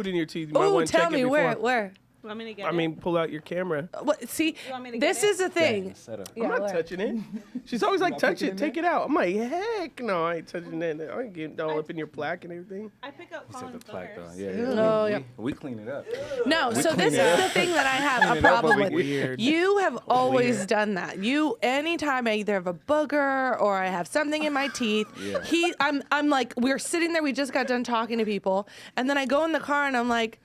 food in your teeth. You might Oh, want to check tell me it before. where? Want me to get I mean, pull out your camera. What, see, want me to this get is the thing. I'm not touching it. She's always like, touch it, take it out. I'm like, heck no, I ain't touching it. I ain't getting all up in your plaque and everything. I pick up Except the Colin's plaque, though. fillers. Yeah. Yeah. We clean it up. No, so this is the thing that I have a problem with. Weird. You have always Weird. done that. Anytime I either have a booger or I have something in my teeth, I'm like, we're sitting there, we just got done talking to people, and then I go in the car and I'm like,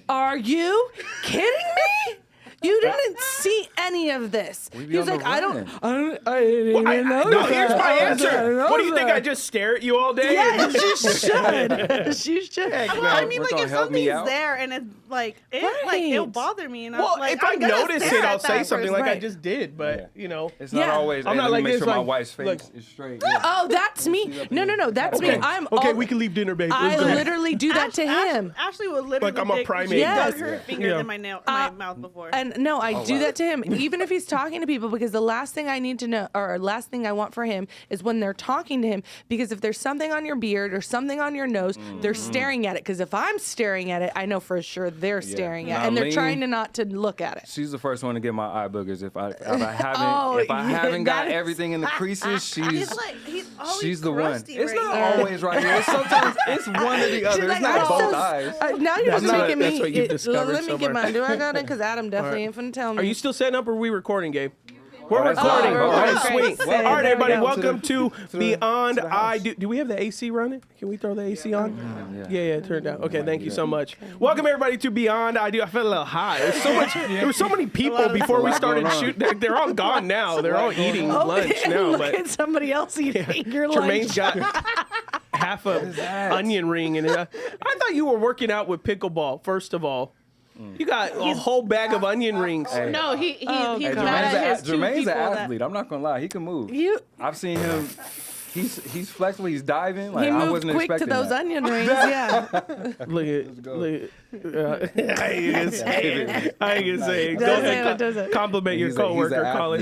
are you kidding me? You didn't see any of this. He was like, I didn't No, even know here's that. my I answer. didn't know What do you think? that. I just stare at you all day? Yeah, she should. She should. Well, I mean, What's like gonna if help me something's out? there and it's like Right. it'll bother me. And Well, I'm like, if I I'm gonna notice stare it, I'll at say that something person. like I Right. just did. But, Yeah. you know. It's Yeah. not always. I'm Hey, not let me like make this, sure my like, wife's face look. is straight. Yeah. Oh, that's me. No, that's me. Okay. I'm Okay, all, we can leave dinner, babe. I Let's go. literally do that to him. Ashley would literally Like I'm a primate. Yes. dug her fingers Yeah. in my mouth before. And no, I do wow. that to him, even if he's talking to people, because the last thing I need to know, or last thing I want for him, is when they're talking to him, because if there's something on your beard or something on your nose, they're staring at it. Because if I'm staring at it, I know for sure they're staring at it, and they're Eileen- trying to not to look at it. She's the first one to get my eye boogers. If I haven't Oh, if I yeah, haven't got that is- everything in the creases, he's always she's the one. crusty It's right not here. always right here. Sometimes it's one or the other. She's It's not "I'm both so eyes. now you're That's just what- making me. that's what you've discovered Let me so get far. mine. Do I got it? Because Adam definitely ain't finna tell me. Are you still setting up or are we recording, Gabe? We're that's recording. live. All right, Okay. sweet. Well, All right, there we everybody, go. welcome to Beyond the house. I Do. Do we have the AC running? Can we throw the AC on? Yeah, turn it down. Okay, thank you so much. Welcome, everybody, to Beyond I Do. I felt a little high. There was so much. There were so many people before we started shooting. They're all gone now. They're all eating lunch now. Look But at somebody else eating your lunch. Jermaine's got half a onion ring in it. I thought you were working out with pickleball. First of all, you got a whole bag of onion rings. Hey. No, he's Hey, mad Jermaine's at his two Jermaine's people an that- athlete. I'm not gonna lie. He can move. You. I've seen him. He's flexible. He's diving. Like He I moved wasn't quick to expecting those that. onion rings, yeah. Look at. I ain't gonna say it. I ain't gonna say it. Go Does it, ahead, does it? compliment your He's an coworker, athlete,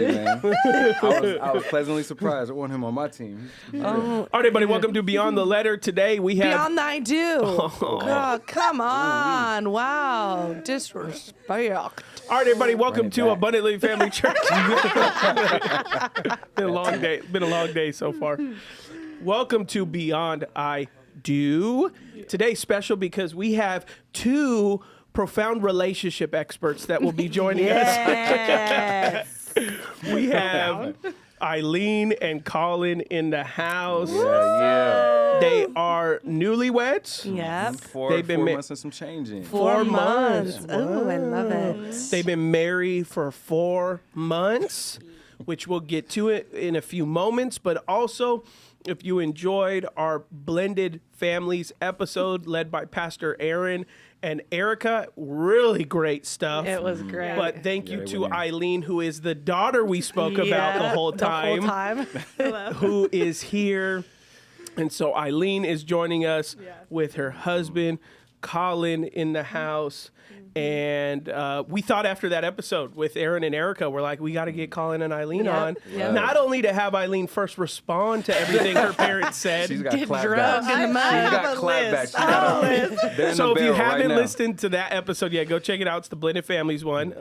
Colin. man. I was pleasantly surprised. I want him on my team. All right, everybody, welcome to Beyond the Letter. Today we have. Beyond the I do. Oh, come on. Wow. Disrespect. All right, everybody, welcome Bring it to back. Abundant Living Family Church. Been a long day. Been a long day so far. Welcome to Beyond I Do. Today's special because we have two profound relationship experts that will be joining Yes. us. We have Eileen and Colin in the house. Yeah. They are newlyweds. Yep. They've been 4 months and some changing. 4 months. Oh, I love it. They've been married for 4 months, which we'll get to it in a few moments. But also, if you enjoyed our Blended Families episode led by Pastor Aaron and Erica, really great stuff. It was great. But thank Yeah, you they to went in. Eileen, who is the daughter we spoke about the whole time. Who is here. And so Eileen is joining us with her husband, Colin, in the house. And we thought after that episode with Aaron and Erica, we're like, we got to get Colin and Eileen on. Yep. Not only to have Eileen first respond to everything her parents said. She's got Get clap drugged back. in the She's mud. got clap back. She got a list. They're in So the if you barrel right haven't now. listened to that episode yet, go check it out. It's the Blended Families one.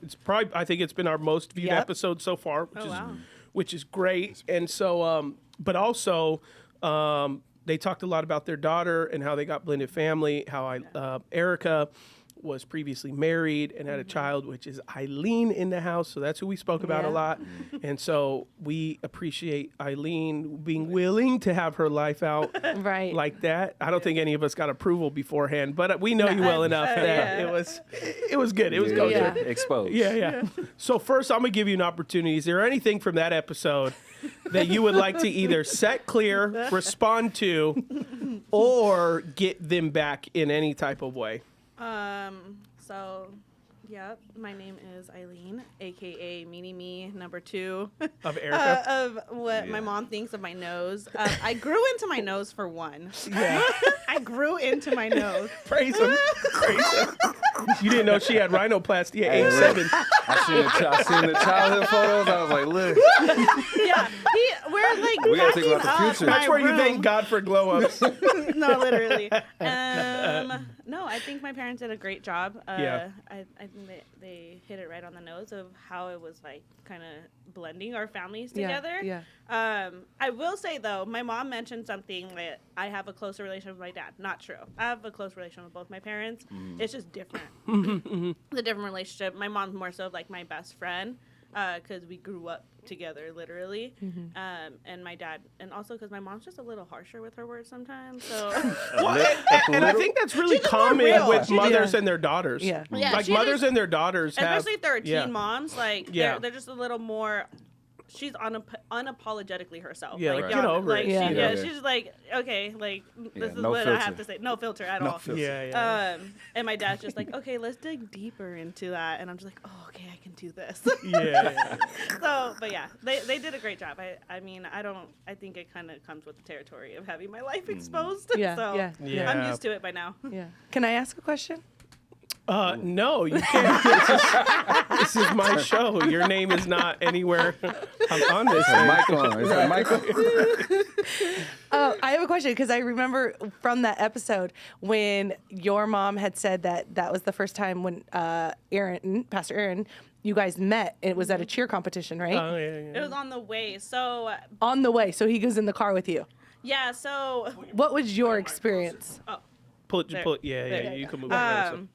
It's probably, I think it's been our most viewed Yep. episode so far, which is great. And so, but also, they talked a lot about their daughter and how they got blended family, how Erica was previously married and had a child, which is Eileen in the house. So that's who we spoke about a lot. And so we appreciate Eileen being willing to have her life out Right. like that. I don't think any of us got approval beforehand, but we know you well enough that it was good. It was go Yeah. good. Exposed. Yeah. So first, I'm gonna give you an opportunity. Is there anything from that episode that you would like to either set clear, respond to, or get them back in any type of way? My name is Eileen, aka Meanie Me number 2 Of Erica? of what my mom thinks of my nose. I grew into my nose for one. Yeah. I grew into my nose. Praise him. Praise him. You didn't know she had rhinoplasty at age 7. I seen the childhood photos. I was like, look. Yeah, we're like We gotta think packing about the up future. my That's where you room. thank God for glow ups. No, literally. No, I think my parents did a great job. Yeah. I think they hit it right on the nose of how it was like kind of blending our families together. Yeah. I will say though, my mom mentioned something that I have a closer relationship with my dad. Not true. I have a close relationship with both my parents. It's just different. It's a different relationship. My mom's more so like my best friend because we grew up together literally. And my dad, and also because my mom's just a little harsher with her words sometimes. So And I think that's really She's just more common real. with She's mothers and their daughters. Yeah. Yeah, Like she mothers just- and their daughters have. especially if they're teen yeah. moms, like Yeah. they're just a little more. She's unapologetically herself. Yeah, like, like, get over like, it. Yeah. Yeah, Yeah. she's like, okay, like this is no what filter. I have to say. No filter at all. filter. Yeah. And my dad's just like, okay, let's dig deeper into that. And I'm just like, oh, okay, I can do this. Yeah. So, but yeah, they did a great job. I mean, I think it kind of comes with the territory of having my life exposed. Yeah, So yeah. Yeah. I'm used to it by now. Yeah. Can I ask a question? No, you can't. This is my show. Your name is not anywhere. I'm on this. Is thing. that mic on? Is that mic on? I have a question because I remember from that episode when your mom had said that was the first time when Pastor Aaron, you guys met. It was at a cheer competition, right? Oh, yeah. It was on the way. So, On the way, so he goes in the car with you. yeah, so. What was your experience? Yeah. You can move on.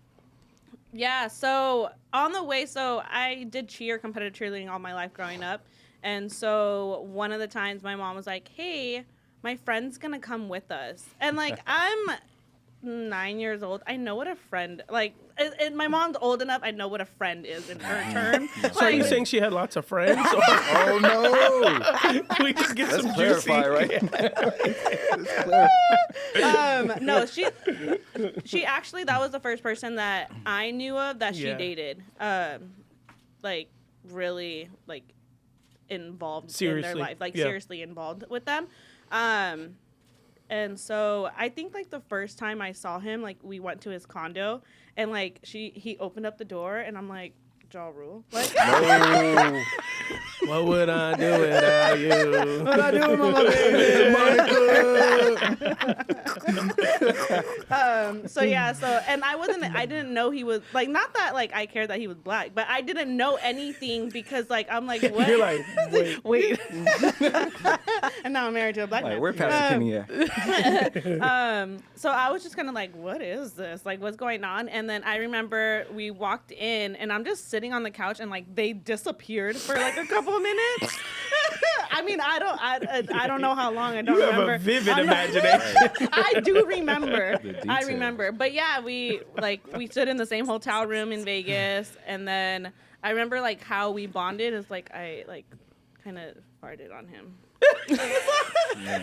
Yeah, so on the way, so I did competitive cheerleading all my life growing up. And so one of the times my mom was like, hey, my friend's going to come with us. And like, I'm 9 years old. I know what a friend, like, and my mom's old enough. I know what a friend is in her term. So are you saying she had lots of friends? Or Oh no! we could get Let's some juicy. clarify, right? No, she actually, that was the first person that I knew of that she Yeah. dated. Like really like involved in Seriously. their life, like Yeah. seriously involved with them. And so I think like the first time I saw him, like we went to his condo and like he opened up the door and I'm like, jaw rule. Like, No. What would I do without you? What I do with my Monica? so yeah, and I didn't know he was like, not that like I cared that he was black, but I didn't know anything because like I'm like, what? You're like, wait. And now I'm married to a black Like, man. where Pastor Kenny at? So I was just kind of like, what is this? Like, what's going on? And then I remember we walked in and I'm just sitting on the couch and like they disappeared for like a couple of minutes. I mean, I don't know how long. I don't You have remember. a vivid I'm not- imagination. I do remember. The I details. remember. But yeah, we stood in the same hotel room in Vegas, and then I remember like how we bonded is like I like kind of farted on him.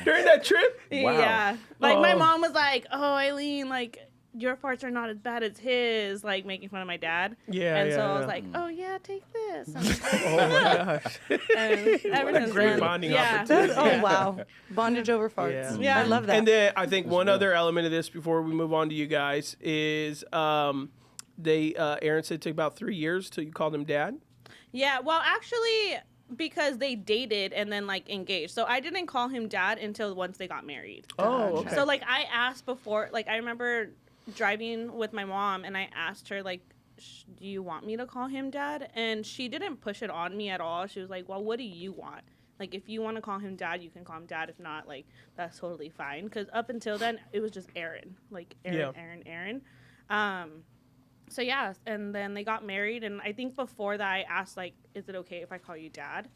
During that trip? Wow. Yeah. Like my Oh. mom was like, "Oh, Eileen, like your farts are not as bad as his," like making fun of my dad. Yeah, And so yeah, I was yeah. like, "Oh yeah, take this." I'm like, Oh my gosh. and ever What a since great then- bonding yeah. opportunity. Oh Yeah. wow, bondage over farts. Yeah. I love that. And then I think one other element of this before we move on to you guys is Aaron said it took about 3 years till you called him dad. Yeah, well, actually, because they dated and then like engaged, so I didn't call him dad until once they got married. Oh, okay. So like I asked before, like I remember driving with my mom and I asked her like, do you want me to call him dad? And she didn't push it on me at all. She was like, well, what do you want? Like if you want to call him dad, you can call him dad. If not, like that's totally fine. Because up until then, it was just Aaron, like Aaron. So yeah, and then they got married, and I think before that I asked like, is it okay if I call you dad?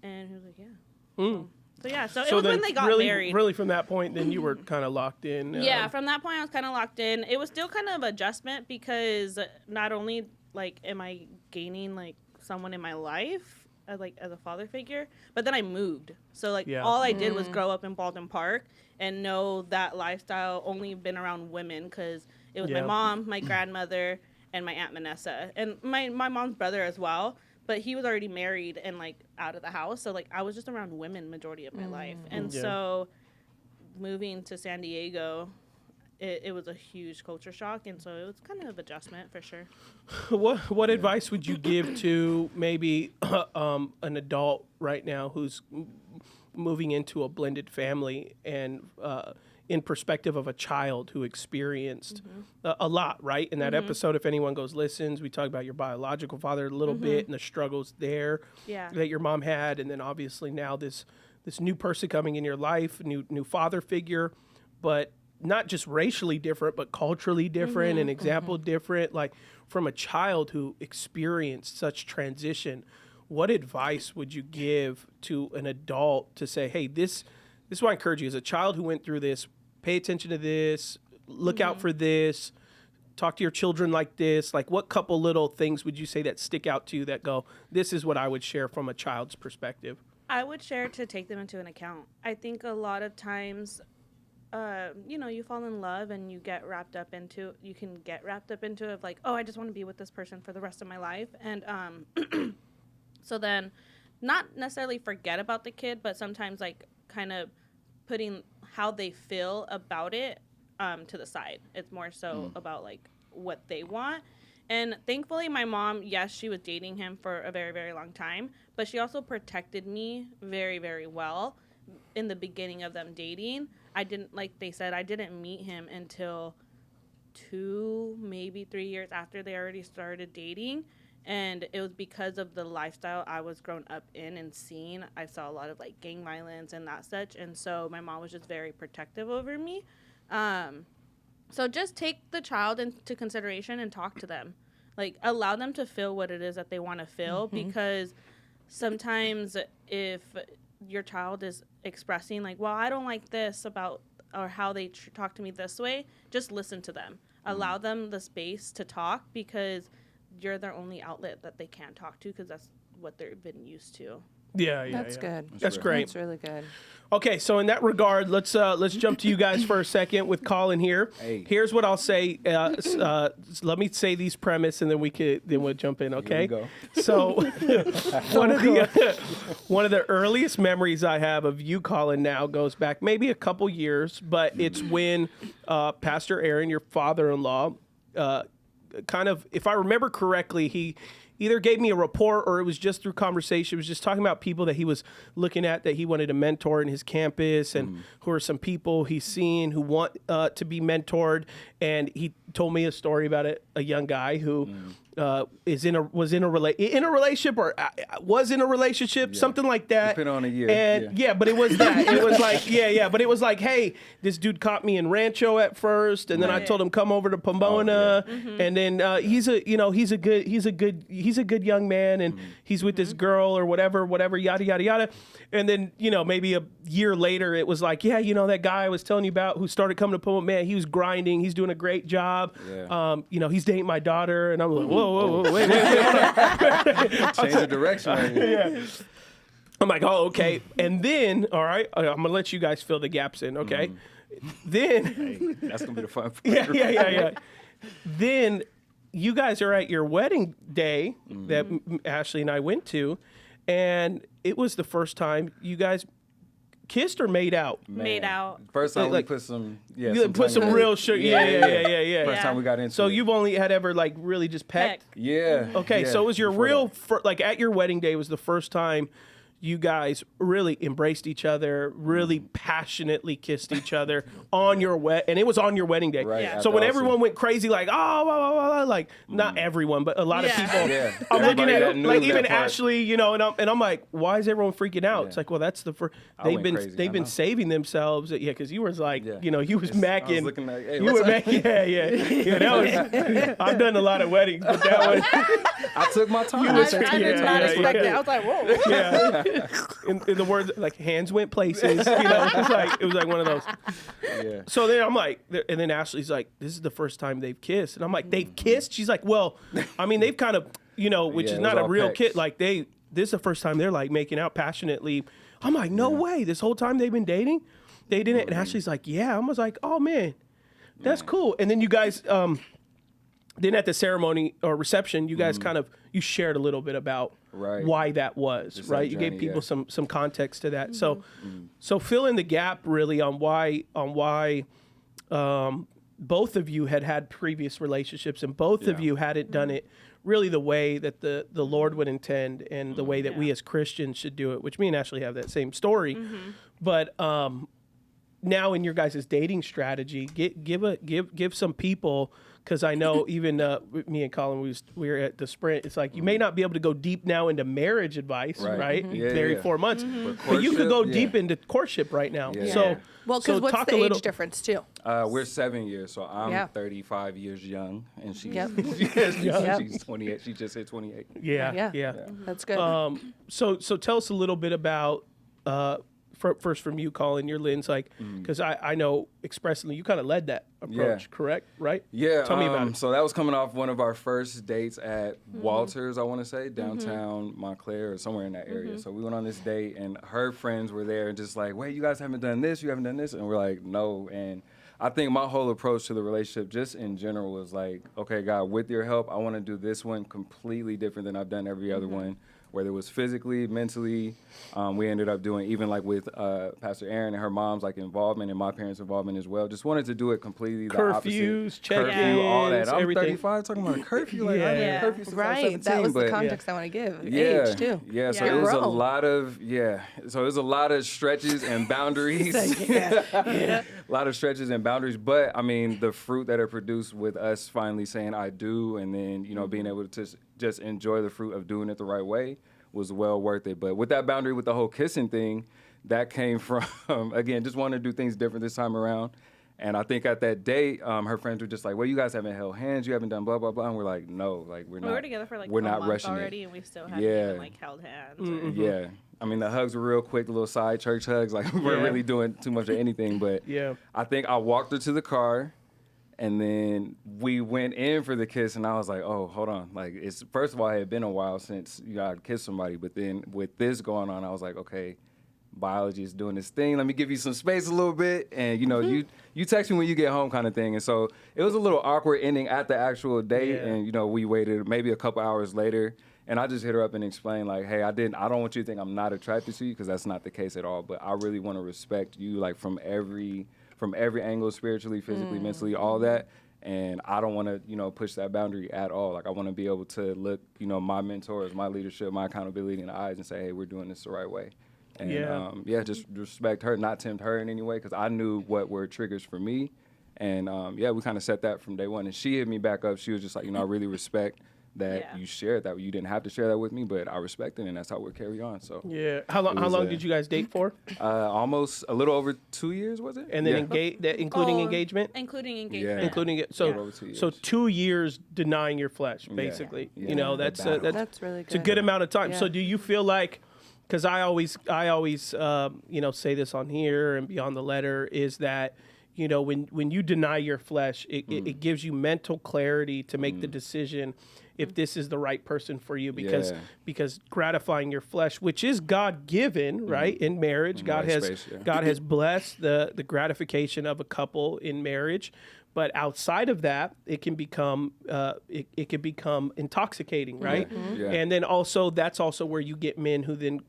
And he was like, yeah. Mm. So yeah, so it So was then when they got really, married. really from that point, then you were kind of locked in. Yeah, from that point I was kind of locked in. It was still kind of adjustment because not only like am I gaining like someone in my life as a father figure, but then I moved. So like all I did was grow up in Baldwin Park and know that lifestyle, only been around women because it was my mom, my grandmother, and my Aunt Vanessa, and my mom's brother as well. But he was already married and like out of the house, so like I was just around women majority of my life. And so moving to San Diego, it was a huge culture shock, and so it was kind of adjustment for sure. What advice would you give to maybe an adult right now who's moving into a blended family and in perspective of a child who experienced a lot, right? In that episode, if anyone goes listens, we talk about your biological father a little bit and the struggles there that your mom had, and then obviously now this new person coming in your life, new father figure, but not just racially different, but culturally different and example different. Like from a child who experienced such transition, what advice would you give to an adult to say, hey, this is what I encourage you as a child who went through this, pay attention to this, look out for this, talk to your children like this. Like what couple little things would you say that stick out to you that go, this is what I would share from a child's perspective? I would share to take them into an account. I think a lot of times, you fall in love and you can get wrapped up into it of like, oh, I just want to be with this person for the rest of my life. And so then not necessarily forget about the kid, but sometimes like kind of putting how they feel about it to the side. It's more so about like what they want. And thankfully my mom, yes, she was dating him for a very, very long time, but she also protected me very, very well in the beginning of them dating. I didn't meet him until 2, maybe 3 years after they already started dating. And it was because of the lifestyle I was grown up in and seeing. I saw a lot of like gang violence and that such. And so my mom was just very protective over me. So just take the child into consideration and talk to them. Like allow them to feel what it is that they want to feel, because sometimes if your child is expressing like, well, I don't like this about, or how they talk to me this way, just listen to them. Allow them the space to talk, because you're their only outlet that they can talk to, because that's what they've been used to. That's good. That's great. That's really good. Okay, so in that regard, let's jump to you guys for a second with Colin here. Hey. Here's what I'll say. Let me say these premise, and then we'll jump in. Okay. Here we go. So one of the earliest memories I have of you, Colin, now goes back maybe a couple years, but it's when Pastor Aaron, your father-in-law, kind of, if I remember correctly, he either gave me a report or it was just through conversation. It was just talking about people that he was looking at that he wanted to mentor in his campus, and who are some people he's seen who want to be mentored. And he told me a story about a young guy who was in a relationship or was in a relationship, something like that. Depending on the year. And but it was that. It was like, but it was like, hey, this dude caught me in Rancho at first, and then I told him come over to Pomona, and then he's a good young man, and he's with this girl or whatever, yada yada yada. And then maybe a year later, it was like, that guy I was telling you about who started coming to Pomona, man, he was grinding, he's doing a great job. He's dating my daughter, and I'm like, whoa, wait, hold on. Change the direction right here. I'm like, oh, okay. And then, all right, I'm going to let you guys fill the gaps in, okay? Then. That's going to be the fun part. Yeah. Then you guys are at your wedding day that Ashley and I went to, and it was the first time you guys kissed or made out? Made out. First time Like, we put some, put some real sugar. Yeah. First time we got into So it. you've only had ever like really just pecked? Yeah. Okay, yeah, so it was your before real, that. like at your wedding day was the first time you guys really embraced each other, really passionately kissed each other on your and it was on your wedding day. Right, Yeah. So when after everyone went crazy, like, like not everyone, but a lot of people. Yeah. I'm looking Everybody at that it, knew like that even part. Ashley, and I'm like, why is everyone freaking out? Yeah. It's like, well, that's the first. I went crazy, They've I been know. saving themselves, because you was like, Yeah. you was I was macking. looking like, hey, You what's were up? macking, yeah. That was. I've done a lot of weddings, but that was. I took my time. was- I did not yeah, expect yeah. it. I was like, whoa. Yeah. In the words, like hands went places, it was like one of those. Yeah. So then I'm like, and then Ashley's like, this is the first time they've kissed. And I'm like, they've kissed? She's like, well, I mean, they've kind of, which Yeah, is it not was a all real pecs. kid. Like this is the first time they're like making out passionately. I'm like, no way. This whole time they've been dating? They didn't. And Ashley's like, yeah. I was like, oh man, that's cool. And then you guys, then at the ceremony or reception, you guys you shared a little bit about why that was, Just right? that You gave journey, people yeah. some context to that. So fill in the gap really on why both of you had previous relationships, and both of you hadn't done it really the way that the Lord would intend, and the way that we as Christians should do it, which me and Ashley have that same story. But now in your guys' dating strategy, give some people, because I know even me and Colin, we were at the Sprint. It's like you may not be able to go deep now into marriage advice, right? Married 4 months, but you could go deep into courtship right now. So, well, because what's the age difference too? We're 7 years, so I'm 35 years young, and she's she's 28. She just hit 28. Yeah. That's good. So tell us a little bit about. First from you, Colin, your lens, like, because I know expressly you kind of led that approach, correct? Right? Yeah. Tell me about it. So that was coming off one of our first dates at Walters, I want to say, downtown Montclair or somewhere in that area. So we went on this date, and her friends were there and just like, wait, you guys haven't done this? You haven't done this? And we're like, no. And I think my whole approach to the relationship just in general was like, okay, God, with your help, I want to do this one completely different than I've done every other one. Whether it was physically, mentally, we ended up doing, even like with Pastor Erin and her mom's like involvement and my parents' involvement as well. Just wanted to do it completely the opposite. Curfews, check-ins, all that. I'm everything. 35 talking about a curfew. Like, I didn't curfew since I was 17, that was the but context I want to give. Age too. Yeah, so it was a lot of, so it was a lot of stretches and boundaries. A lot of stretches and boundaries. But I mean, the fruit that it produced with us finally saying I do, and then, you know, being able to just enjoy the fruit of doing it the right way was well worth it. But with that boundary, with the whole kissing thing, that came from, again, just wanting to do things different this time around. And I think at that date, her friends were just like, well, you guys haven't held hands, you haven't done blah, blah, blah. And we're like, no, like we're not. We were together for like we're a not month rushing already, it. and we still haven't even like held hands. Yeah. I mean, the hugs were real quick, the little side church hugs. Like, we weren't really doing too much of anything. But I think I walked her to the car, and then we went in for the kiss, and I was like, oh, hold on. Like, it's first of all, it had been a while since I'd kissed somebody. But then with this going on, I was like, okay, biology is doing this thing. Let me give you some space a little bit. And, you know, you text me when you get home kind of thing. And so it was a little awkward ending at the actual date. And, you know, we waited maybe a couple hours later. And I just hit her up and explained, like, hey, I don't want you to think I'm not attracted to you, because that's not the case at all. But I really want to respect you, like, from every angle, spiritually, physically, mentally, all that. And I don't want to, you know, push that boundary at all. Like, I want to be able to look, you know, my mentors, my leadership, my accountability in the eyes and say, hey, we're doing this the right way. And, just respect her, not tempt her in any way, because I knew what were triggers for me. And, we kind of set that from day one. And she hit me back up. She was just like, you know, I really respect that you shared that. You didn't have to share that with me, but I respect it, and that's how we'll carry on. So how long did you guys date for? Almost a little over 2 years, was it? And then including engagement? Including engagement. Including it. So 2 years denying your flesh, basically. You know, that's really good. It's a good amount of time. So do you feel like, because I always you know, say this on here and beyond the letter, is that, you know, when you deny your flesh, it gives you mental clarity to make the decision if this is the right person for you, because gratifying your flesh, which is God-given, right, in marriage, God has blessed the gratification of a couple in marriage. But outside of that, it can become intoxicating, right? And then also that's also where you get men who then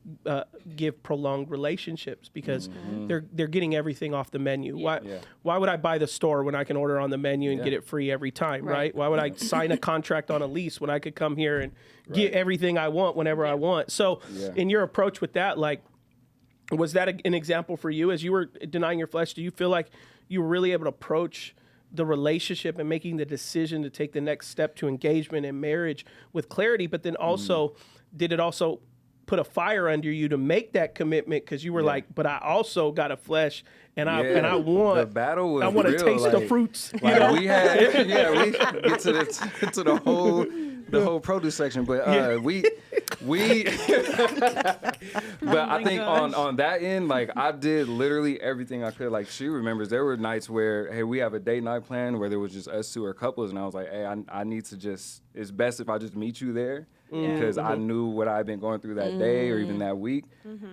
give prolonged relationships, because they're getting everything off the menu. Why would I buy the store when I can order on the menu and get it free every time, right? Why would I sign a contract on a lease when I could come here and get everything I want whenever I want? So in your approach with that, like, was that an example for you as you were denying your flesh? Do you feel like you were really able to approach the relationship and making the decision to take the next step to engagement and marriage with clarity, but then also, did it also put a fire under you to make that commitment, because you were like, but I also got a flesh, and I want the battle was I want to taste like, the fruits. Like, you know? We had we get to the whole produce section, but but I think on that end, like, I did literally everything I could. Like, she remembers there were nights where, hey, we have a date night plan where there was just us two or couples, and I was like, hey, I need to just, it's best if I just meet you there, because I knew what I'd been going through that day or even that week.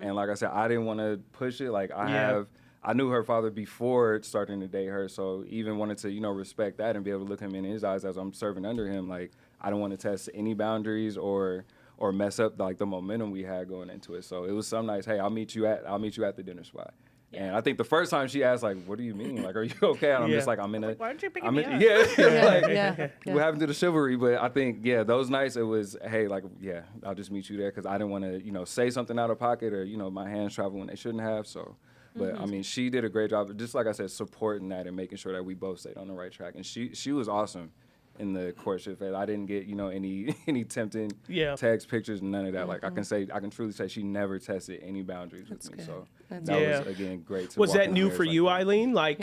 And like I said, I didn't want to push it. Like, I knew her father before starting to date her, so even wanted to, you know, respect that and be able to look him in his eyes as I'm serving under him. Like, I don't want to test any boundaries or mess up like the momentum we had going into it. So it was some nights, hey, I'll meet you at the dinner spot. And I think the first time she asked, like, what do you mean? Like, are you okay? And I'm just like, I'm in a... Why aren't you picking me up? What happened to the chivalry? But I think, those nights it was, hey, like, I'll just meet you there because I didn't want to, say something out of pocket or, my hands travel when they shouldn't have. So, but I mean, she did a great job. Just like I said, supporting that and making sure that we both stayed on the right track. And she was awesome in the courtship phase. I didn't get, any tempting text, pictures, none of that. Like I can truly say she never tested any boundaries with me. Good. So that was, again, great to Was walk that in new there for like you, that. Eileen? Like,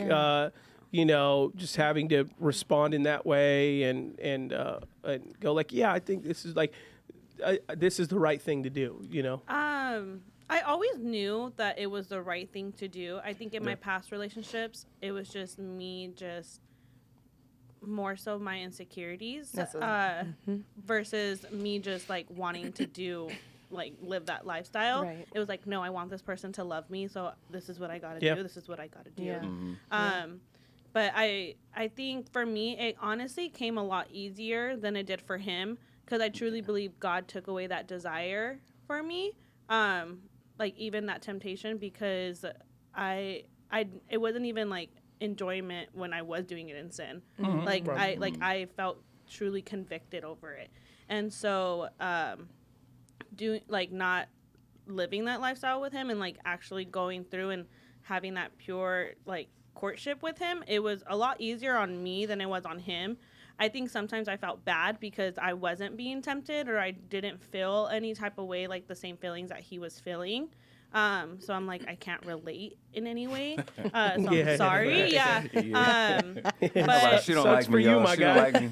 just having to respond in that way and go like, I think this is like, this is the right thing to do, I always knew that it was the right thing to do. I think in my past relationships, it was just me more so my insecurities versus me just like wanting to live that lifestyle. Right. It was like, no, I want this person to love me, so this is what I gotta do. This is what I gotta do. Yeah. But I think for me, it honestly came a lot easier than it did for him because I truly believe God took away that desire for me, like even that temptation, because it wasn't even like enjoyment when I was doing it in sin. I felt truly convicted over it, and so not living that lifestyle with him and like actually going through and having that pure like courtship with him, it was a lot easier on me than it was on him. I think sometimes I felt bad because I wasn't being tempted or I didn't feel any type of way like the same feelings that he was feeling. So I'm like, I can't relate in any way. So I'm sorry. But she don't like me, y'all. She don't like me.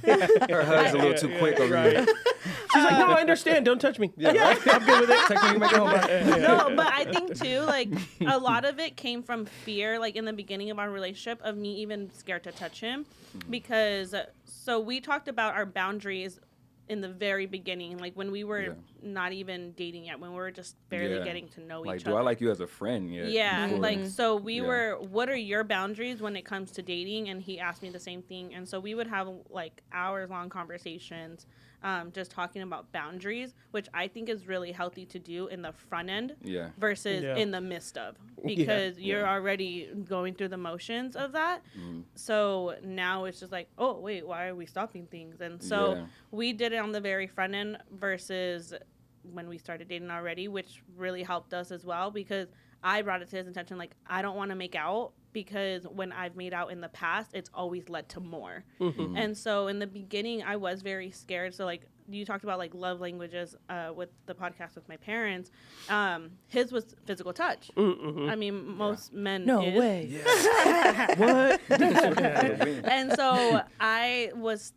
Her hug's a little too quick over here. She's like, no, I understand. Don't touch me. I'm good with it. Take me, make it home. No, but I think too, like a lot of it came from fear, like in the beginning of our relationship, of me even scared to touch him, because so we talked about our boundaries in the very beginning, like when we were not even dating yet, when we were just barely getting to know each other. Do I like you as a friend yet? Yeah, like so we were, what are your boundaries when it comes to dating? And he asked me the same thing. And so we would have like hours-long conversations just talking about boundaries, which I think is really healthy to do in the front end versus in the midst of, because you're already going through the motions of that. So now it's just like, oh, wait, why are we stopping things? And so we did it on the very front end versus when we started dating already, which really helped us as well, because I brought it to his attention, like, I don't want to make out, because when I've made out in the past, it's always led to more. And so in the beginning, I was very scared. So, like, you talked about, like, love languages with the podcast with my parents. His was physical touch. I mean, most men is. Way. What? And so I was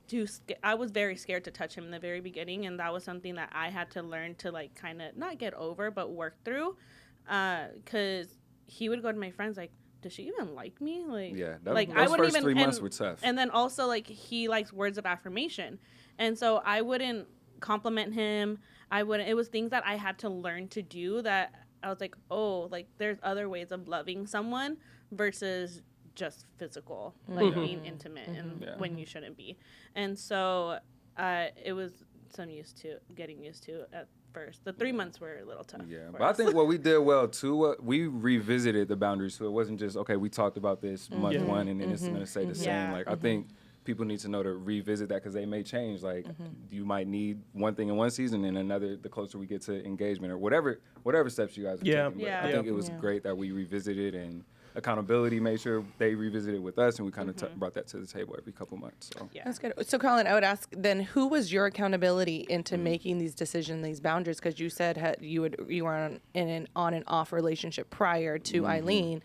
very scared to touch him in the very beginning, and that was something that I had to learn to, like, kind of not get over, but work through, because he would go to my friends, like, does she even like me? Like, those first 3 months were tough. And then also, like, he likes words of affirmation. And so I wouldn't compliment him. It was things that I had to learn to do, that I was like, oh, like, there's other ways of loving someone versus just physical, like being intimate and when you shouldn't be. And so it was getting used to at first. The 3 months were a little tough. But I think what we did well too, we revisited the boundaries, so it wasn't just, okay, we talked about this month one and then it's going to stay the same. Like, I think people need to know to revisit that, because they may change. Like, you might need one thing in one season and another the closer we get to engagement, or whatever steps you guys are taking. But I think it was great that we revisited, and accountability made sure they revisited with us, and we kind of brought that to the table every couple months. So that's good. So, Colin, I would ask then, who was your accountability into making these decisions, these boundaries? Because you said you were in an on and off relationship prior to Eileen.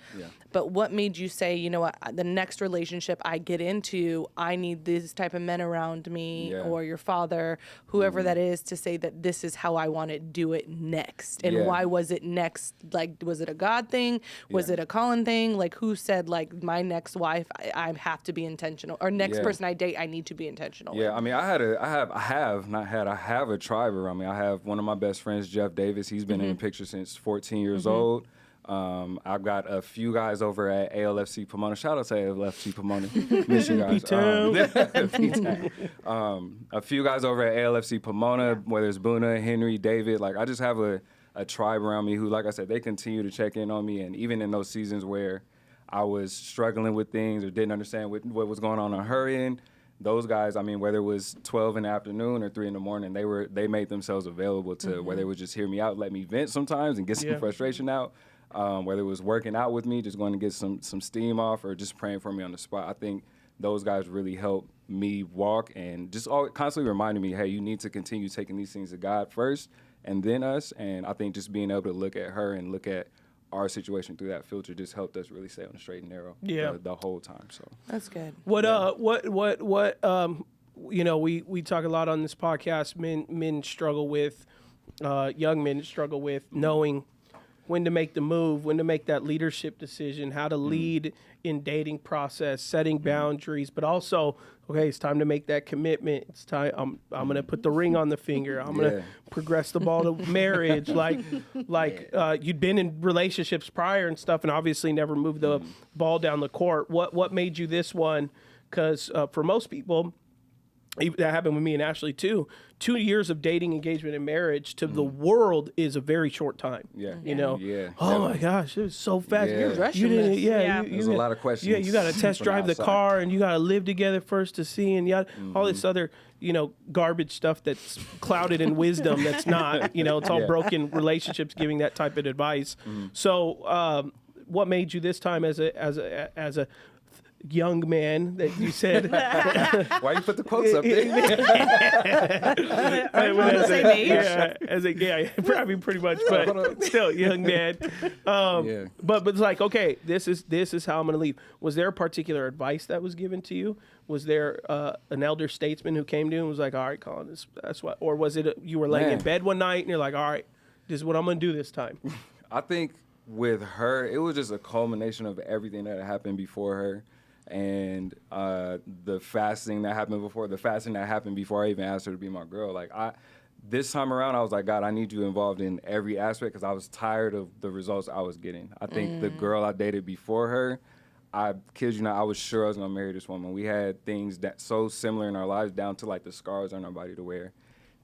But what made you say, you know what, the next relationship I get into, I need these type of men around me, or your father, whoever that is, to say that this is how I want to do it next? And why was it next? Like, was it a God thing? Was it a Colin thing? Like, who said, like, my next wife, I have to be intentional, or next person I date, I need to be intentional with? I mean, I have a tribe around me. I have one of my best friends, Jeff Davis. He's been in the picture since 14 years old. I've got a few guys over at ALFC Pomona. Shout out to ALFC Pomona. Miss you guys. A few guys over at ALFC Pomona, whether it's Boona, Henry, David. Like, I just have a a tribe around me who, like I said, they continue to check in on me. And even in those seasons where I was struggling with things or didn't understand what was going on her end, those guys, I mean, whether it was 12 in the afternoon or 3 in the morning, they made themselves available to whether it was just hear me out, let me vent sometimes and get some frustration out, whether it was working out with me, just going to get some steam off, or just praying for me on the spot. I think those guys really helped me walk and just constantly reminding me, hey, you need to continue taking these things to God first and then us. And I think just being able to look at her and look at our situation through that filter just helped us really stay on the straight and narrow the whole time. So that's good. What you know, we talk a lot on this podcast. Men struggle with, young men struggle with knowing when to make the move, when to make that leadership decision, how to lead in dating process, setting boundaries, but also, okay, it's time to make that commitment. It's time. I'm going to put the ring on the finger. I'm going to progress the ball to marriage. Like you'd been in relationships prior and stuff, and obviously never moved the ball down the court. What made you this one? Because for most people, that happened with me and Ashley too. 2 years of dating, engagement, and marriage to the world is a very short time. Yeah. You know? Yeah. Oh my gosh, it was so fast. You're rushing this. There's a lot of questions. Yeah, you got to test drive the car, and you got to live together first to see, and all this other, garbage stuff that's clouded in wisdom. That's not, it's all broken relationships giving that type of advice. So, what made you this time as a young man that you said? Why you put the quotes up there? Pretty much, but still young man. But it's like, okay, this is how I'm going to leave. Was there a particular advice that was given to you? Was there an elder statesman who came to you and was like, all right, Colin, that's what, or was it you were laying in bed one night and you're like, all right, this is what I'm going to do this time? I think with her, it was just a culmination of everything that had happened before her. And the fasting that happened before I even asked her to be my girl. Like this time around, I was like, God, I need you involved in every aspect, because I was tired of the results I was getting. I think the girl I dated before her, I kid you not, I was sure I was gonna marry this woman. We had things that so similar in our lives, down to like the scars on our body to wear.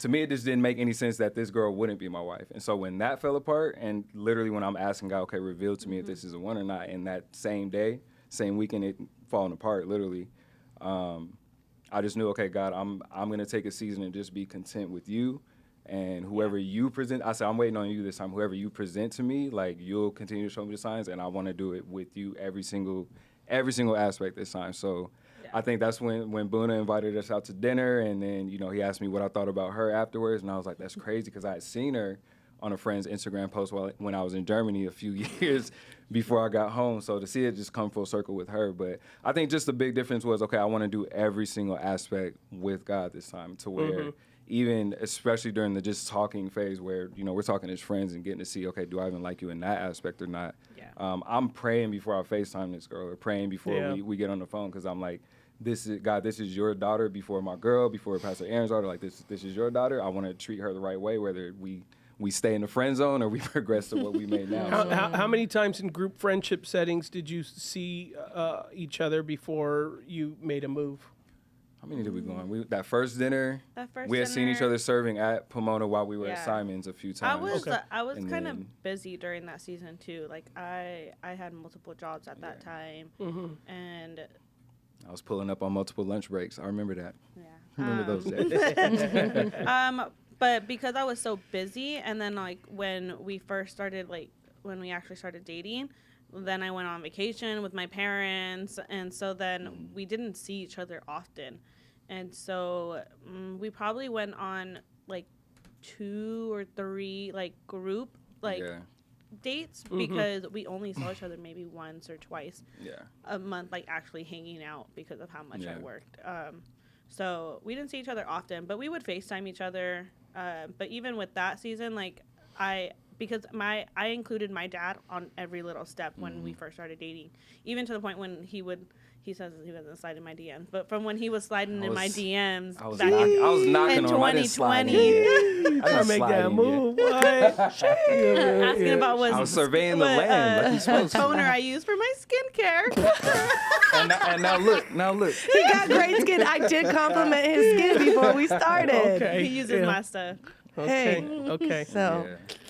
To me, it just didn't make any sense that this girl wouldn't be my wife. And so when that fell apart, and literally when I'm asking God, okay, reveal to me if this is a one or not, and that same day, same weekend, it falling apart literally, I just knew, okay, God, I'm gonna take a season and just be content with you, and whoever you present, I said, I'm waiting on you this time. Whoever you present to me, like, you'll continue to show me the signs, and I want to do it with you every single aspect this time. So I think that's when Boona invited us out to dinner, and then he asked me what I thought about her afterwards, and I was like, that's crazy, because I had seen her on a friend's Instagram post when I was in Germany a few years before I got home. So to see it just come full circle with her. But I think just the big difference was, okay, I want to do every single aspect with God this time, to where even, especially during the just talking phase where, we're talking as friends and getting to see, okay, do I even like you in that aspect or not? Yeah. I'm praying before I FaceTime this girl, or praying before we get on the phone, because I'm like, this is your daughter before my girl, before Pastor Aaron's daughter. Like, this is your daughter. I want to treat her the right way, whether we stay in the friend zone or we progress to what we made now. How many times in group friendship settings did you see each other before you made a move? How many did we go on? That first dinner, we had seen each other serving at Pomona while we were at Simon's a few times. I was kind of busy during that season too. Like I had multiple jobs at that time, and I was pulling up on multiple lunch breaks. I remember that. Yeah. Remember those days. But because I was so busy, and then like when we actually started dating, then I went on vacation with my parents, and so then we didn't see each other often, and so we probably went on like 2 or 3 like group dates, because we only saw each other maybe once or twice a month, like actually hanging out, because of how much I worked. So we didn't see each other often, but we would FaceTime each other. But even with that season, like I included my dad on every little step when we first started dating, even to the point when he says he wasn't sliding my DMs, but from when he was sliding in my DMs I was knocking in on 2020. I make that move. Asking about I was surveying the land like he's supposed to. Toner I use for my skincare. and now look. He got great skin. I did compliment his skin before we started. Okay. He uses my stuff. Okay. So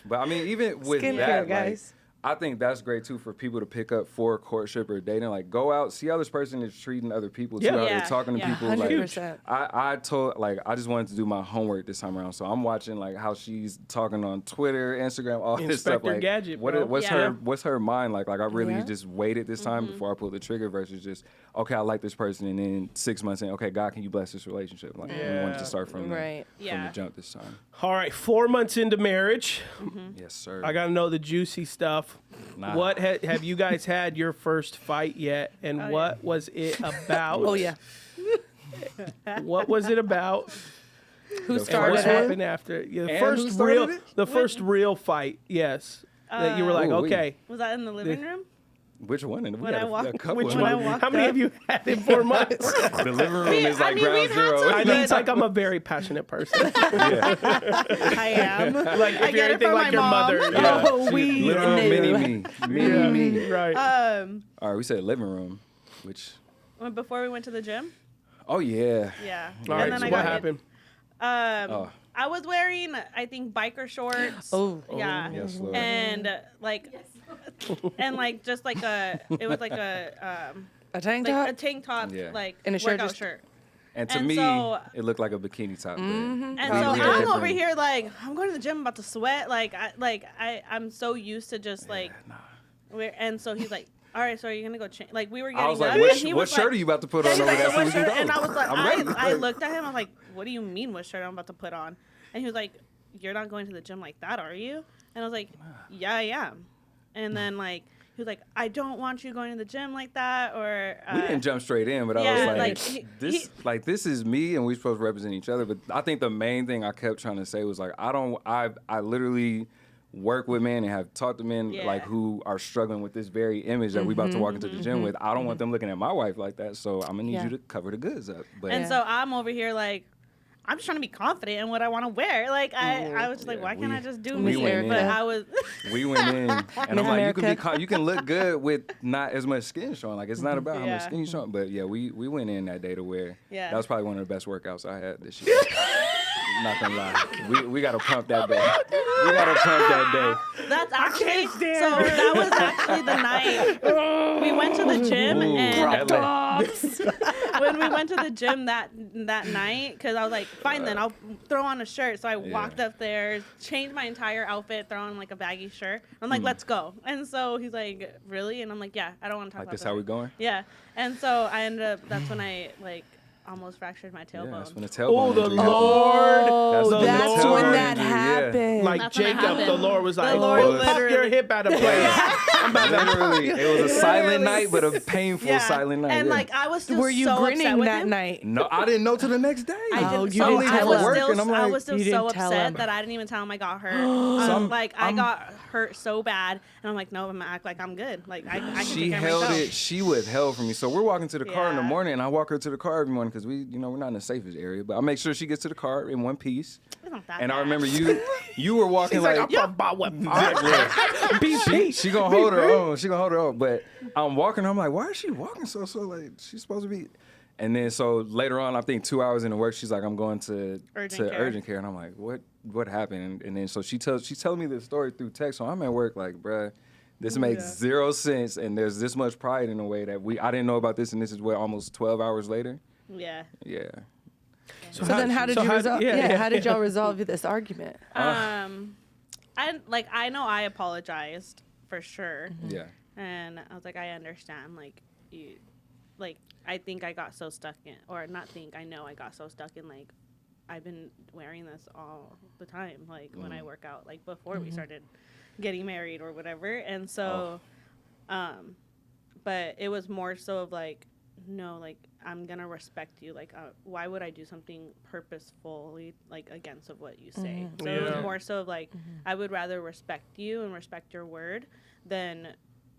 But I mean, even with Skincare, that, guys. I think that's great too for people to pick up for courtship or dating. Like, go out, see how this person is treating other people, see how they're talking to people. 100%. Like, I just wanted to do my homework this time around, so I'm watching like how she's talking on Twitter, Instagram, all this stuff. Like, Gadget, bro. what's her mind like? Like, I really just waited this time before I pulled the trigger versus just okay, I like this person, and then 6 months in, okay, God, can you bless this relationship? Like, we wanted to start from the jump this time. All right, 4 months into marriage. Yes, sir. I gotta know the juicy stuff. Nah. What have you guys had your first fight yet? And what was it about? Oh yeah. What was it about? Who And started what it? happened after? Yeah, the And first who started real, it? the first real fight. Yes, that you were like, Ooh, okay. Was that in the living room? Which one? And we When got I a walked- couple Which of when I one? them. walked How many up- have you had in 4 months? The living room is like ground we've had zero. some I know it's like I'm a very passionate person. I am. Like if I you're get it anything from like my your mom. mother. Yeah. Oh, we Living room, knew. mini me. Right. All right, we said living room, which. Before we went to the gym. Oh yeah. Yeah. All right. then So I what got happened? I was wearing, I think, biker shorts. Oh. Yeah. Yes, Lord. And and like just like it was like A tank like top. a tank top, Yeah. like And a shirt workout just- shirt. And to And me, so- it looked like a bikini top. And But so we had I'm different- over here like I'm going to the gym, about to sweat. I'm so used to just like, and so he's like, all right, so are you gonna go change? Like we were getting I was up, like, and what, he what was shirt like, are you about to put yeah, on he's over like, there? so So what we can shirt? go? And I was like, I'm ready. I looked at him. I was like, what do you mean, what shirt I'm about to put on? And he was like, you're not going to the gym like that, are you? And I was like, yeah, I am. And then like he was like, I don't want you going to the gym like that, or We didn't jump straight in, but I yeah, was like, like, this is me, and we're supposed to represent each other. But I think the main thing I kept trying to say was like, I literally work with men and have talked to men like who are struggling with this very image that we about to walk into the gym with. I don't want them looking at my wife like that, so I'm gonna need you to cover the goods up. But And so I'm over here like, I'm just trying to be confident in what I want to wear. Like I was just like, why can't I just do me? went in. But I was. we went in, and I'm Miss like, you can look good with not as much skin showing. Like it's not about how much Yeah. skin you showing. But yeah, we went in that day to wear. Yeah. That was probably one of the best workouts I had this year. Not gonna lie, we got to pump that day. We got to pump that day. That's actually so. That was actually the night we went to the gym, and when we went to the gym that night, because I was like, fine, then I'll throw on a shirt. So I walked up there, changed my entire outfit, throw on like a baggy shirt. I'm like, let's go. And so he's like, really? And I'm like, yeah, I don't want to talk Like about this that. how we going? Yeah. And so I ended up. That's when I like almost fractured my tailbone. Yeah, that's when the tailbone. Oh, the injury Lord. happened. That's Lord. when that Yeah. happened. Like That's when it Jacob, the happened. Lord was like, Lord "Oh, pop literally- your hip out of place." Literally, it was a silent night, but a painful silent night. And yeah. like I was still Were you so upset grinning with that him. night? No, I didn't know till the next day. I Oh, didn't, you so didn't I tell was him. still, And I'm I like, was still You so didn't tell upset him. that I didn't even tell him I got hurt. I'm- I got hurt so bad, and I'm like, no, I'm gonna act like I'm good. Like I can She take care held of myself. it. She withheld from me. So we're walking to the car in the Yeah. morning, and I walk her to the car every morning because we're not in the safest area. But I make sure she gets to the car in one piece. It's not that And I bad. remember you were walking He's like, like, "I'm about what?" she gonna hold her own. She gonna hold her own. But I'm walking. I'm like, why is she walking so slow? Like she's supposed to be. And then so later on, I think 2 hours into work, she's like, I'm going to urgent care, and I'm like, what happened? And then so she's telling me this story through text. So I'm at work like, bruh, this makes zero sense, and there's this much pride in a way that I didn't know about this, and this is almost 12 hours later. Yeah. Yeah. So then how did you resolve? yeah. How did y'all resolve this argument? I know I apologized for sure, Yeah. and I was like, I understand. Like you, like I think I got so stuck in, or not think, I know I got so stuck in like I've been wearing this all the time, like when I work out, like before we started getting married or whatever. And so, but it was more so of like, no, like I'm gonna respect you. Like, why would I do something purposefully like against of what you say? So it was more so of like, I would rather respect you and respect your word than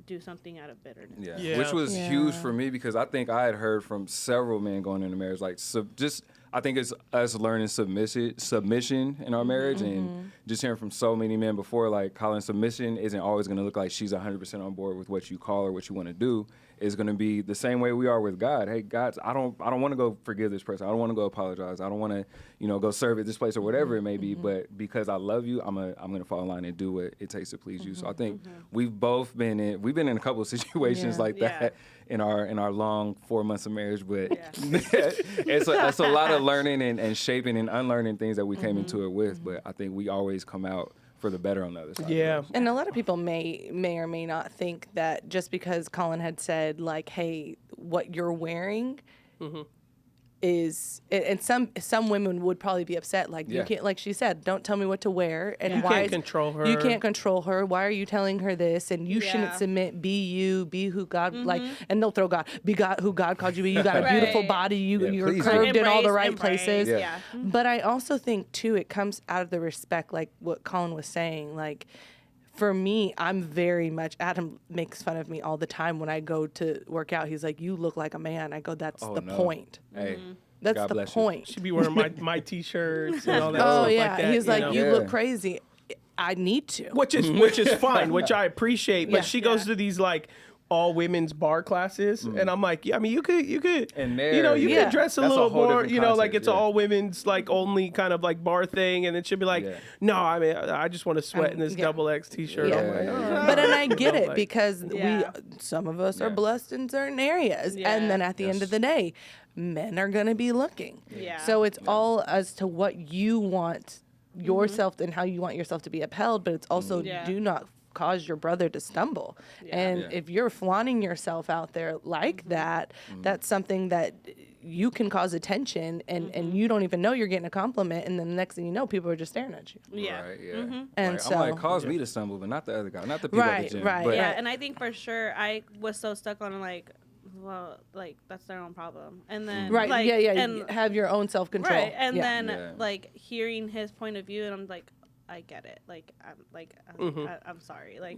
do something out of bitterness. Yeah. Yeah. Which was huge for me because I think I had heard from several men going into marriage, like, so just I think it's us learning submission in our marriage, and just hearing from so many men before, like, Colin, submission isn't always going to look like she's 100% on board with what you call or what you want to do. It's going to be the same way we are with God. Hey, God, I don't want to go forgive this person. I don't want to go apologize. I don't want to, go serve at this place or whatever it may be. But because I love you, I'm going to fall in line and do what it takes to please you. So I think we've been in a couple of situations like that in our long 4 months of marriage. But it's a lot of learning and shaping and unlearning things that we came into it with. But I think we always come out for the better on the other side. Yeah. And a lot of people may or may not think that just because Colin had said, like, hey, what you're wearing is, and some women would probably be upset, like, you can't, like she said, don't tell me what to wear, and you can't control her. You can't control her. Why are you telling her this? And you shouldn't submit. Be you. Be who God like. And they'll throw God. Be God who God called you to be. You got a beautiful body. You're curved in all the right places. Yeah. But I also think too, it comes out of the respect, like what Colin was saying, like. For me, I'm very much, Adam makes fun of me all the time when I go to work out. He's like, you look like a man. I go, that's the point. Hey, that's God the point. She'd be wearing my T-shirts and all that stuff yeah. like that. He's like, you look crazy. I need to. Which is fine, which I appreciate. But she goes to these, like, all women's bar classes, and I'm like, I mean, you could, and you could dress a little more, like it's all women's women's, like, only kind of like bar thing, and it should be like, no, I mean, I just want to sweat in this double X T-shirt. Yeah. I'm like, all right. But and I get it because some of us are blessed in certain areas, and then at the end of the day, men are gonna be looking. Yeah. So it's all as to what you want yourself and how you want yourself to be upheld, but it's also do not cause your brother to stumble. And if you're flaunting yourself out there like that, that's something that you can cause attention, and you don't even know you're getting a compliment, and then the next thing you know, people are just staring at you. Yeah. Right, yeah. And like, so I'm like, cause me to stumble, but not the other guy, not the people at the gym. Right. But, Yeah, and I think for sure I was so stuck on, like, well, like, that's their own problem. And then like, and have your own self-control. Right. And then like hearing his point of view, and I'm like, I get it. Like, I'm sorry. Like,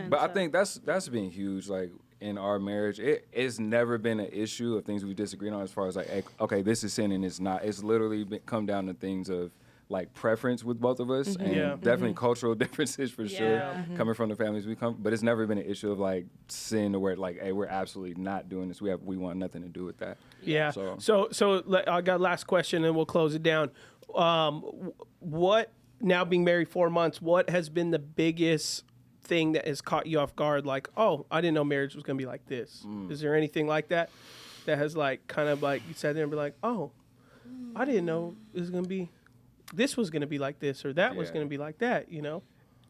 but I think that's been huge. Like, in our marriage, it's never been an issue of things we disagreed on as far as like, hey, okay, this is sin and it's not. It's literally come down to things of like preference with both of us, and definitely cultural differences for sure, coming from the families we come. But it's never been an issue of like sin, or where like, hey, we're absolutely not doing this. We want nothing to do with that. Yeah. So I got last question, and we'll close it down. What, now being married 4 months, what has been the biggest thing that has caught you off guard? Like, oh, I didn't know marriage was gonna be like this. Is there anything like that has like kind of like you sat there and be like, oh, I didn't know this was gonna be like this, or that was gonna be like that,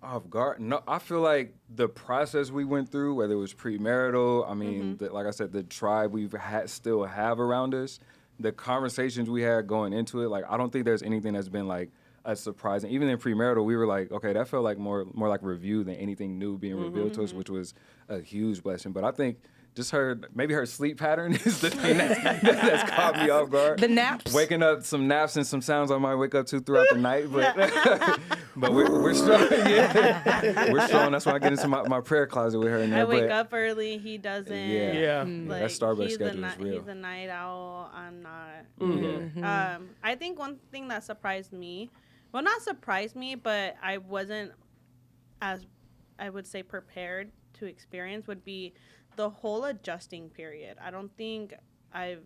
Off guard? No, I feel like the process we went through, whether it was premarital, I mean, like I said, the tribe still have around us, the conversations we had going into it, like, I don't think there's anything that's been like a surprising. Even in premarital, we were like, okay, that felt like more like review than anything new being revealed to us, which was a huge blessing. But I think just her sleep pattern is the thing that's caught me off guard. The naps. Waking up, some naps and some sounds I might wake up to throughout the night. But we're strong. Yeah. We're strong. That's why I get into my prayer closet with her in there. I wake up early. He doesn't. Yeah. Like, that Starbucks schedule is real. He's a night owl. I'm not. I think one thing that surprised me, well, not surprised me, but I wasn't as, I would say, prepared to experience, would be the whole adjusting period. I don't think I've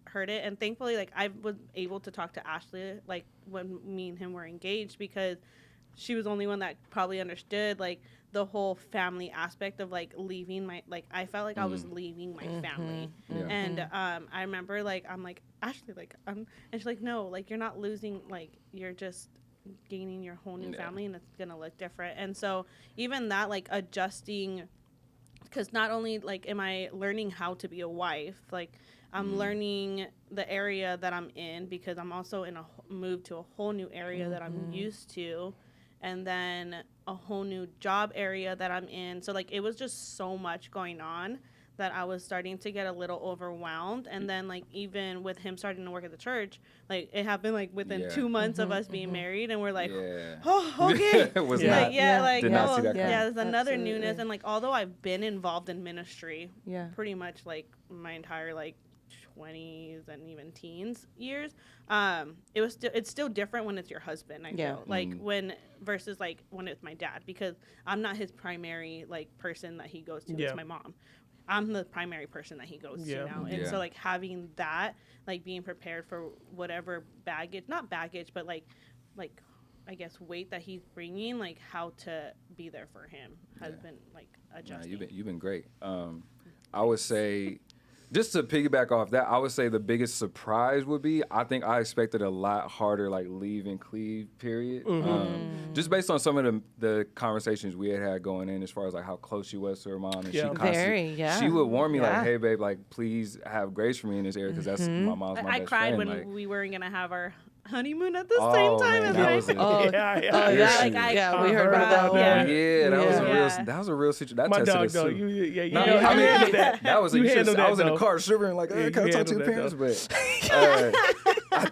heard it, and thankfully, like, I was able to talk to Ashley, like, when me and him were engaged, because she was the only one that probably understood, like, the whole family aspect of, like, leaving my, like, I felt like I was leaving my family. And I remember, like, I'm like, Ashley, like, and she's like, no, like, you're not losing, like, you're just gaining your whole new family, and it's gonna look different. And so even that, like, adjusting, because not only, like, am I learning how to be a wife, like, I'm learning the area that I'm in, because I'm also in a move to a whole new area that I'm used to, and then a whole new job area that I'm in. So, like, it was just so much going on that I was starting to get a little overwhelmed. And then, like, even with him starting to work at the church, like, it happened, like, within 2 months of us being married, and we're like, oh, okay. It was Did not see that coming. there's another newness. And, like, although I've been involved in ministry pretty much, like, my entire, like, 20s and even teens years, it's still different when it's your husband. I feel like when versus like when it's my dad, because I'm not his primary like person that he goes to. It's my mom. I'm the primary person that he goes to now. And so like having that, like being prepared for whatever baggage, not baggage, but like I guess weight that he's bringing, like how to be there for him has been like adjusting. You've been great. I would say, just to piggyback off that, I would say the biggest surprise would be, I think I expected a lot harder like leave and cleave period. Just based on some of the conversations we had going in as far as like how close she was to her mom. And she would warn me like, hey babe, like please have grace for me in this area because that's my mom's my I best cried friend. when like, we weren't going to have our honeymoon at the same time as my we heard about that one. That was a real situation. That my tested dog, us though. too. That was I was in the car shivering like, can I talk to your parents? But I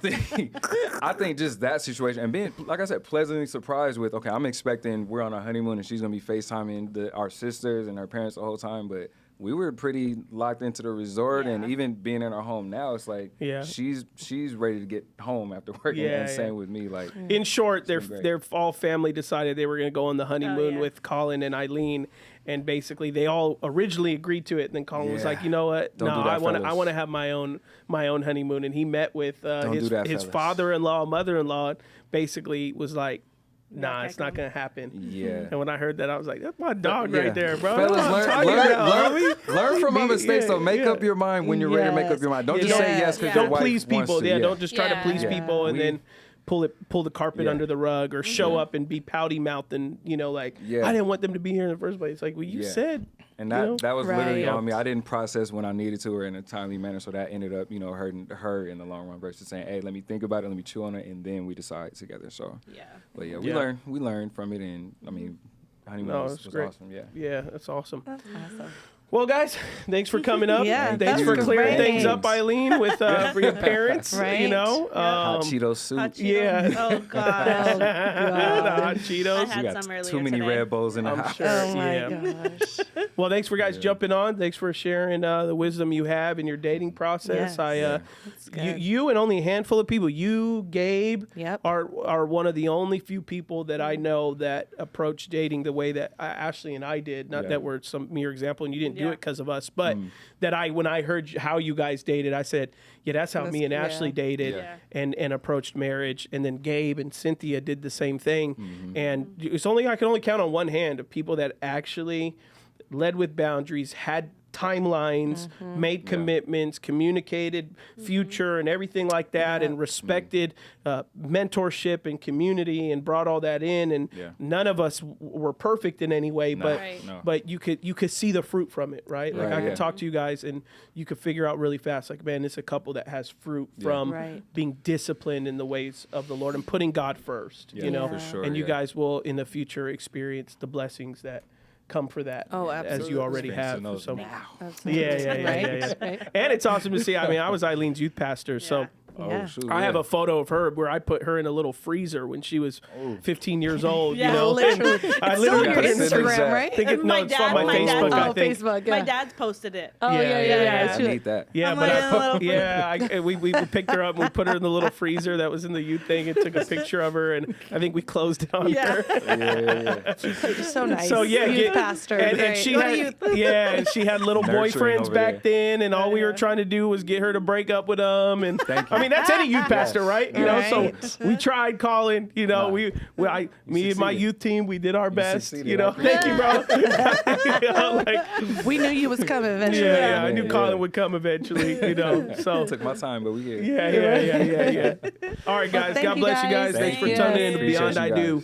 think just that situation and being, like I said, pleasantly surprised with, okay, I'm expecting we're on a honeymoon and she's gonna be FaceTiming our sisters and her parents the whole time, but we were pretty locked into the resort, and even being in our home now, it's like she's ready to get home after work, and same with me. Like in short, their all family decided they were going to go on the honeymoon with Colin and Eileen, and basically they all originally agreed to it. And then Colin was like, you know what? I want to have my own honeymoon, and he met with his father-in-law, mother-in-law, and basically was like, nah, it's not gonna happen. Yeah. And when I heard that, I was like, "That's my dog right there, bro." Fellas, learn from my mistakes. So make up your mind when you're ready to make up your mind. Don't just say yes because your wife please people. wants to. Don't just try to please people and then pull the carpet under the rug or show up and be pouty mouthed and I didn't want them to be here in the first place. Like, well, you said. And that was literally on me. I didn't process when I needed to or in a timely manner, so that ended up, hurting her in the long run versus saying, hey, let me think about it, let me chew on it, and then we decide together. So, we learned from it, and I mean, honeymoon was awesome. Yeah, that's awesome. That's awesome. Well, guys, thanks for coming up. Thanks for was clearing great. things up, Eileen, with for your parents. Right. Hot Cheeto soup. Hot Cheetos. Oh god. The hot Cheetos. I had some earlier too many today. Red Bulls in the house. Sure. Oh my gosh. Well, thanks for guys jumping on. Thanks for sharing the wisdom you have in your dating process. Yes. You and only a handful of people. You, Gabe, Yep. are one of the only few people that I know that approach dating the way that Ashley and I did. Not that we're some mere example, and you didn't do it because of us, but that when I heard how you guys dated, I said, yeah, that's how me and Ashley dated and approached marriage. And then Gabe and Cynthia did the same thing. And I can only count on one hand of people that actually led with boundaries, had timelines, made commitments, communicated future and everything like that, and respected mentorship and community and brought all that in. And none of us were perfect in any way, but you could see the fruit from it, right? Like I could talk to you guys and you could figure out really fast, like, man, it's a couple that has fruit from being disciplined in the ways of the Lord and putting God first, for sure, and you guys will in the future experience the blessings that come for that, as you already have. So, yeah. And it's awesome to see. I mean, I was Eileen's youth pastor, so I have a photo of her where I put her in a little freezer when she was 15 years old. Literally. I literally put it on Instagram, right? It's on my Facebook. I think. Facebook. My dad's posted it. Oh yeah. I need that. Yeah, but we picked her up and we put her in the little freezer that was in the youth thing and took a picture of her, and I think we closed it on her. So nice. So youth pastor. And she had little boyfriends back then, and all we were trying to do was get her to break up with them. And I mean, that's any youth pastor, right? So we tried, Colin. Me and my youth team, we did our best. Thank you, bro. We knew you was coming eventually. Yeah, I knew Colin would come eventually. So it took my time, but we here. Yeah. All right, guys. God bless you guys. Thanks for tuning in to Beyond I Do.